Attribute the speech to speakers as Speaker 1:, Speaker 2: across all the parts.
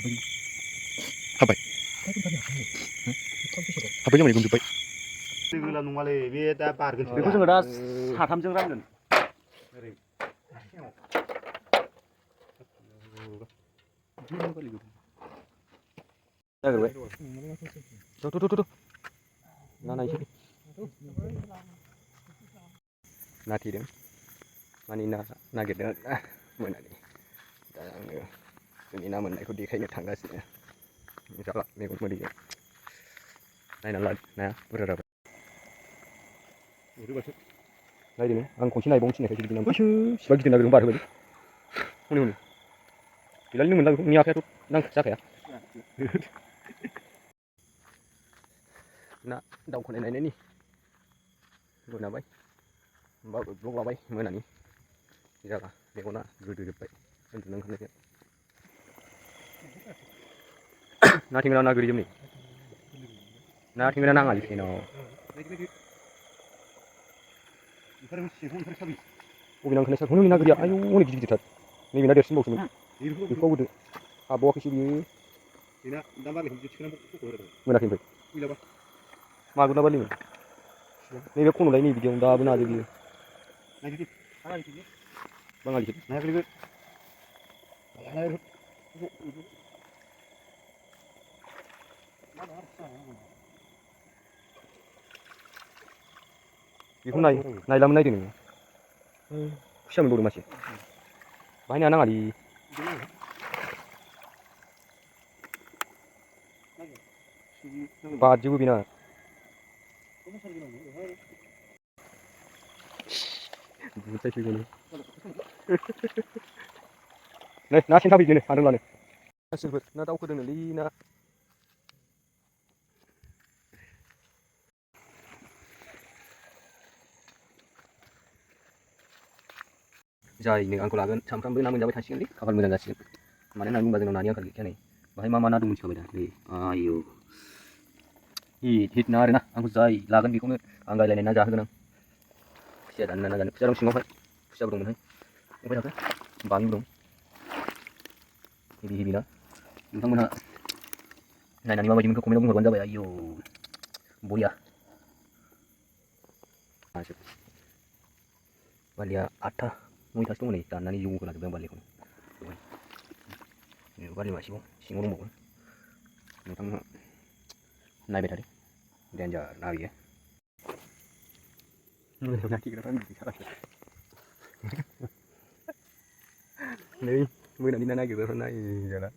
Speaker 1: हाबबाय हाबबाय जामाय गोमजोब्बाय
Speaker 2: गोला नङालै बे दा बारगोन
Speaker 1: बेखौ जोङो दा साथामजों रानगोन ओरै जागोरबाय थ' ना नायसै ना थेदों माने ना नागिरदों आरोना मोनानि दा आङो जोंनि ना मोननायखौ देखायनो थांगासिनो जाला मेगन मोदैजों नायना ला नाया बुरजा जाबाय नायदो आं खनसे नायबावनो थिननायखायसो बिदि नांगौ बिसिबा गिदिर नागिरदों बारहोबाय हनै हनै गैलालै नों मोनला बेखौ नोंनि आखायाथ' जाखाया ना दावखोनाय नायनायनि मोनाबाय होमबाबो ब्लग लाबाय मोनानि जाला मेगना गोदोजोब्बाय उन्दुनो ओंखारनायजों ना थेंगोना ना गोरि जोमनि ना थेंगोना नाङालै फेनाव बबे नांखोना सारखौ नोंनि ना गोरिया आयौ हनै गिदिर गिदिरथार नैबे ना देरसिनबावसोमोन बेखौ आवगोदो हाबावाखैसो बियो मोनाखै ओमफ्राय मागुर ना बारलिमोन नैबे खन'लाय नै बिदियावनो दाबो नाजों बियो बाङालिसो बेखौ नायलामोन नायदों नोङो खुसिया मोनबावदों मासे बाहाय ना नाङालै बारजोबो बेना नै ना सेन साफैदोनो सानदों लानो गासिबो ना दावखोदोंनोलै ना जायनो आंखौ लागोन सानफ्रामबो ना मोनजाबाय थासिगोनलै खाफाल मोजां जासिगोन मानो होननानै बुंबा जोंनाव नानि आंखाल गैखाया नै बाहाय मा ना दं मिथिखाबाय दा नै आयौ हिट ना आरोना आंखौ जाय लागोन बेखौनो आंगायलायनाय ना जाहोगोन आं खुसिया जानो ना जानो खुसिया दं सिङावहाय खुसियाबो दंमोनहाय अबहाय थाखो बामिबो दं हेभि ना नोंथांमोनहा नायनानै माबायदि मोनखो कमेन्टआव बुंहरबानो जाबाय आयौ बरिया बालिया 8था 9थासो दङ नै दाननानै ज' होलाजोब्बाय आं बालिखौ बालि मासेबाव सिङाव दंबावो नोंथांमोनहा नायबाय थादो देन्जार ना बियो नै मोनानि ना नागिरग्राफ्रा नायजाला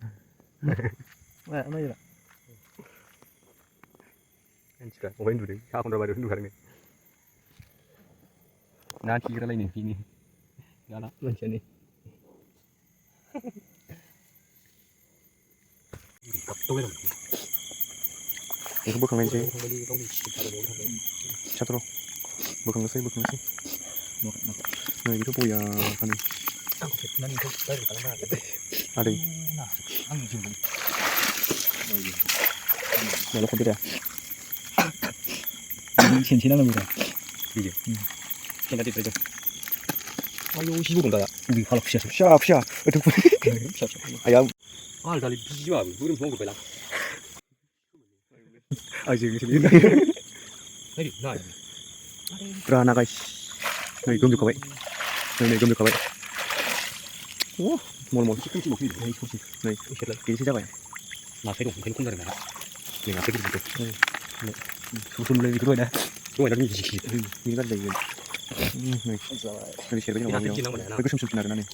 Speaker 1: मानसिफ्रा बहाय उन्दुदों साहा खन्द्रा बारियावसो उन्दुखादों ना खिग्रालायनो बिनि दाना मानसियानो बेखौ बोखांनायसै फिसाथर' बोखांनोसै नै बेथ' बया फानो आदै माला खरदो दा सेनसे नांगौ दा बेजों सेना देरद्रायदों आयौ जिबौ दं दा बबे फाला फिसा आया आलदालै बिजिबाबो बोरोमसो मावजोब्बायलां बुरा ना गाइस नै गोमजोबखाबाय नै गोमजोबखाबाय मल नै बेसो जाबाय नास्राय दं ओंखायनो खम जादों ना नै नास्राय गिदिर सुसुमलै बेखौ दहायना गिदिर बेनो गाज्रि जायो नै ओरै सेरबाय जेनेबा बे गोसोम सोमसिन आरोना नै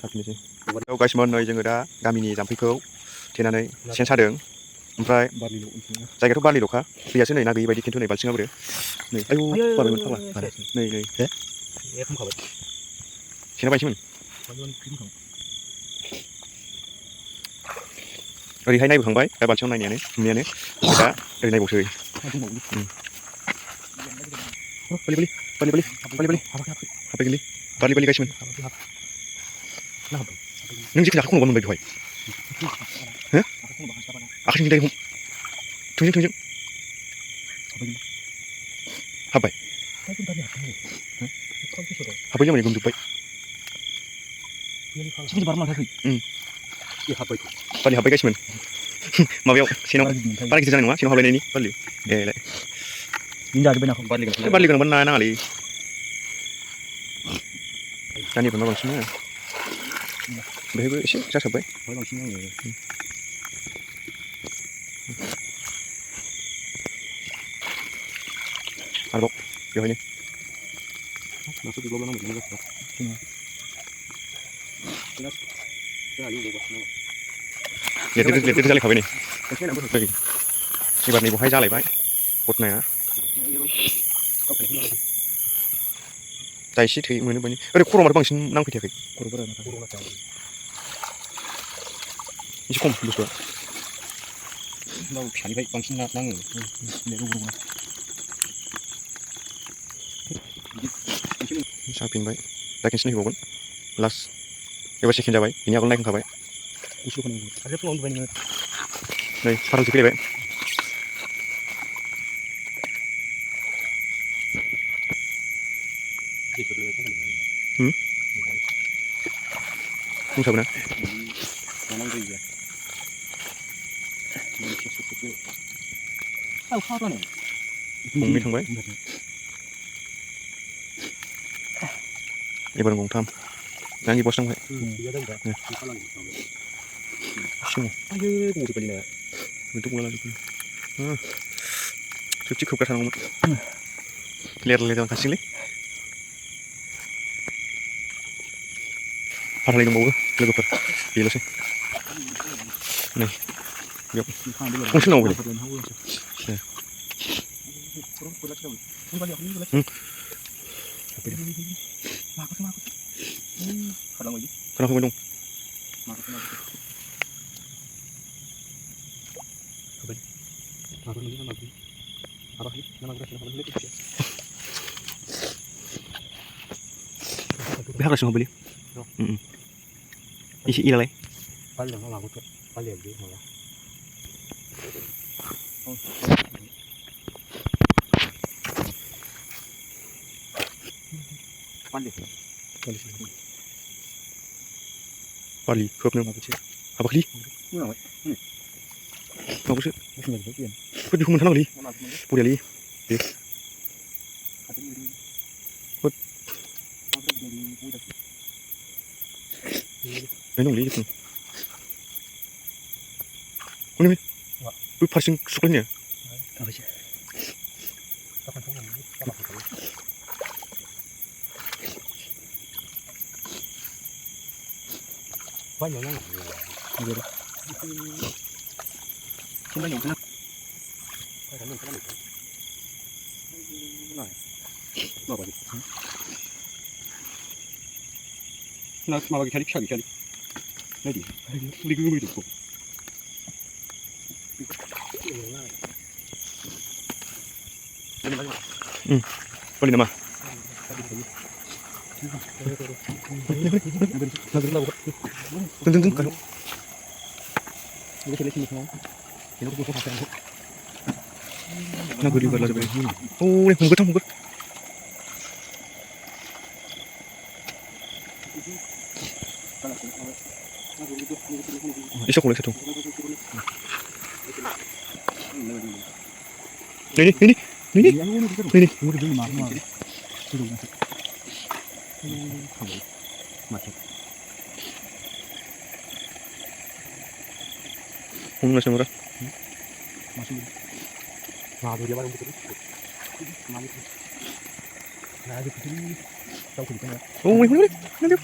Speaker 1: साफिनोसै गाइसमोन नै जोङो दा गामिनि जाम्फैखौ थेनानै सेन सादों ओमफ्राय जायगायाथ' बारलिल'खा दैयासो नै ना गैयि बायदि खिन्थु नै बाल्थिङा बोरो नै आयौ बारबायमोन फाग्ला नै सेना बायसैमोन ओरैहाय नायबोखांबाय दा बाल्थिङाव नायनायानो नुनायानो दा ओरै नायबावसै बारलि गाइसमोन नों जिखुनु आखाइ खन'बा मोनबाय बेवहाय हो आखाइजों दायो हम थोंजों हाब्बाय हाब्बाय जामाय गोमजोब्बाय Seperti barang lagi. Iya apa itu?
Speaker 2: Bali HP guys men. Mabiau sino. Bali kita jangan sino HP ini Bali. Le.
Speaker 1: Ninja ada banyak Bali kan.
Speaker 2: Bali kan benar nang ali. Tani pun bang semua. Behe sih saya sampai.
Speaker 1: Bang sini ya.
Speaker 2: Arbok. Yo ini.
Speaker 1: Masuk di lubang mana enggak? Sini. Jelas. Ya ini gua.
Speaker 2: Lihat sekali HP ini. Ini barang ibu hai jalan baik. Pot này á. Tay xí thì mới nó bao nhiêu. Cô mà bằng xin năng phải thiệt. Cô là chào. Ini kom bus gua.
Speaker 1: Đâu phải vậy bằng xin năng để đúng không?
Speaker 2: Samping baik. Lakin sini bukan. Las. Ya masih kinja baik. Ini aku naik baik.
Speaker 1: Usul kan ini. Ada tuh orang banyak.
Speaker 2: Nih, parah sekali baik. Không sao nữa. Không biết thằng bấy. Ini barang gongtam. Nanti bos nang. Semua.
Speaker 1: Ayo, mau dibeli nggak?
Speaker 2: Untuk mulai lagi. Cuci ke sana. Lihat kasih nih. Parah lagi mau lagu per. Gila sih. Nih. Yuk. Mungkin mau beli. Kenapa ngomong? Biar harus beli. Isi ilai.
Speaker 1: Paling yang lagu tuh, paling yang dia malah.
Speaker 2: Bali, khớp nữa. À bạc ly. Nó có sự. Có gì không mình thắng ly. Bù ly. Đi. Đấy nó ly chứ. Ôi này. Bự phát sinh sụp lên nhỉ.
Speaker 1: Banyak yang gitu. Kita yang kena. Apa lagi? Nah, mau lagi cari. Lagi. Ligu itu.
Speaker 2: Bali nama. Tunggu kalau. Nah, gue juga lagi. Oh, ini mungkin. Isok boleh satu. Ini. Masih murah.
Speaker 1: Masih. Nah, dia baru betul. Nah, itu tahu kan ya.
Speaker 2: Oh, ini. Nanti.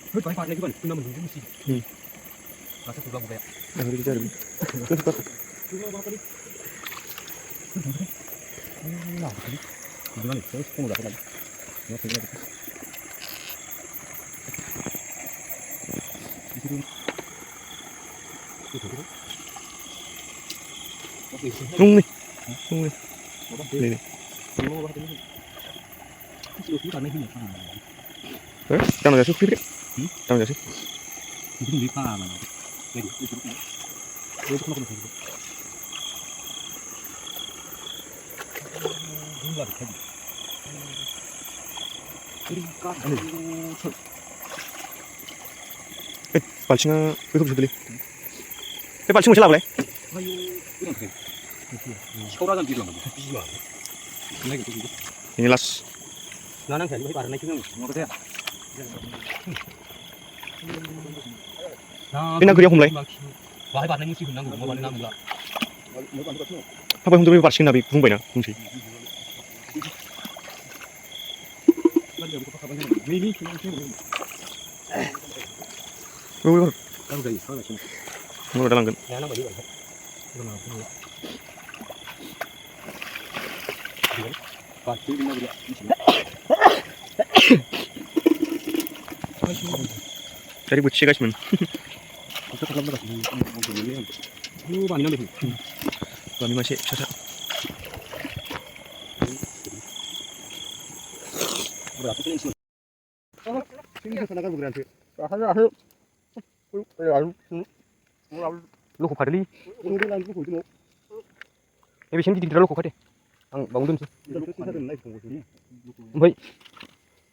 Speaker 1: Hei, lagi kan? Kita menunggu sih. Masa pulang gue ya?
Speaker 2: Yang kita cari.
Speaker 1: Nah, gimana nih? Terus kamu udah lagi? Nggak lagi.
Speaker 2: Nung nih. Ini. Kan ada susu Tahu nggak sih?
Speaker 1: Itu di mana? Jadi itu kenapa gitu? Enggak tadi.
Speaker 2: 발칭아 왜 그렇게 들리? 발칭 못 올래?
Speaker 1: 아유, 이렇게. 서울하던 비도 안 나고. 비가. 내가 또 이거.
Speaker 2: Ini las.
Speaker 1: 나는 그냥 이거 바르는 기능 뭐 그래.
Speaker 2: Ini aku yang mulai.
Speaker 1: Wah, 바르는 거 지금 뭐 바르는 거야.
Speaker 2: Apa yang untuk 발칭 나비 궁금해 나 궁시.
Speaker 1: 미미
Speaker 2: 왜
Speaker 1: Kan udah iso lah sini.
Speaker 2: Mau ada langgan.
Speaker 1: Ya nang baju kan. Udah mau punya. Pasti lima dia di sini.
Speaker 2: Dari buci guys men.
Speaker 1: Kita kalau enggak sini mau beli. Lu bani nang di.
Speaker 2: Kami masih caca.
Speaker 1: Berapa sih ini? Sini sana kan bergerak.
Speaker 2: Loko padali.
Speaker 1: Udah lanjut ke sini.
Speaker 2: Ebi sini di dalam loko pade. Ang bangun sih.
Speaker 1: Udah lupa kita naik ke sini.
Speaker 2: Baik.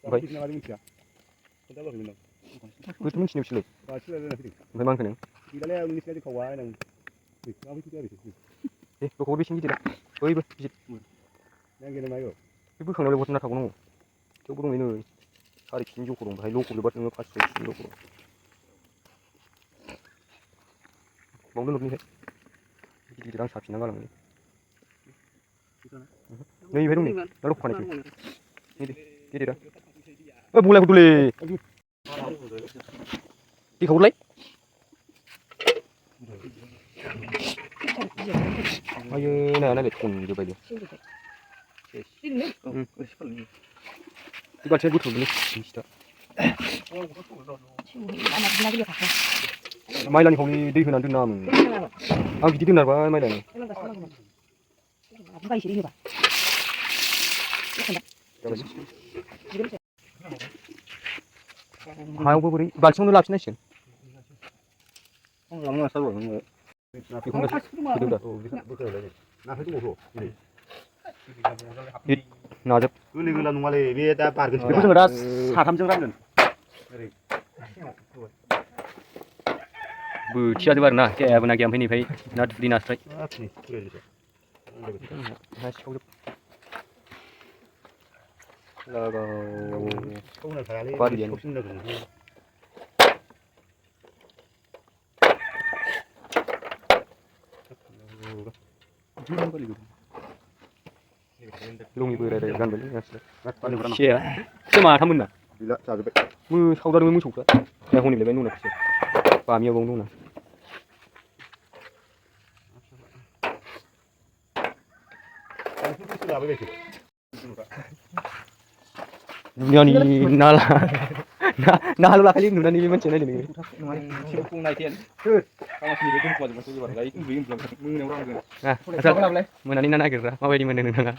Speaker 1: Baik. Kita lagi muncul. Kita lagi minum.
Speaker 2: Gue tuh sini sini.
Speaker 1: Pasti ada nanti.
Speaker 2: Memang kan.
Speaker 1: Kita lihat ini sekali kawan yang. Apa itu dia?
Speaker 2: Loko sini tidak. Oi bu.
Speaker 1: Yang gini mayo.
Speaker 2: Ibu kang oleh buat nak aku nunggu. Coba dong ini. Hari kinju kurung. Hai loko lebat nunggu pas kinju kurung. Bangun dulu nih. Jadi dirang sapi nanggal nih. Nih baru nih. Lalu kau nih. Ini dia. Mulai dulu. Di kau mulai. Ayo, nah lihat kun coba aja. Tiba saya butuh nih. Bisa. Mailan kau ni dia hendak tunam. Aku jadi tunar apa mailan?
Speaker 3: Bukan isi ini pak.
Speaker 2: Hai apa beri? Balsong dulu absen sih.
Speaker 1: Lama saru nggak.
Speaker 2: Iku nggak sudah dah.
Speaker 1: Betul lagi. Nah itu bodoh. Ini.
Speaker 2: It najab.
Speaker 1: Ini gula nungale biaya parkir.
Speaker 2: Iku sudah
Speaker 1: 사탐정 라면.
Speaker 2: Bu chia tu baru na, kayak apa nak yang ini pay, not free na strike.
Speaker 1: Ini, kira gitu.
Speaker 2: Nice kau. Lagu.
Speaker 1: Kau nak kali.
Speaker 2: Apa dia ni? Lung ibu ada kan beli. Share. Cuma tamun na.
Speaker 1: Bila satu bet.
Speaker 2: Mu saudara mu suka. Yang huni lebih nuna sih. Paham ya bang nuna.
Speaker 1: Sudah apa sih?
Speaker 2: Dunia ni nala. Nala lah kali dunia ni macam mana ni?
Speaker 1: Sibuk naik tian. Kalau masih di tempat masih di warga itu belum belum orang kan.
Speaker 2: Nah, asal mana ni nana kira? Mau di mana nuna?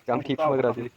Speaker 2: Jam tip semua gerasi.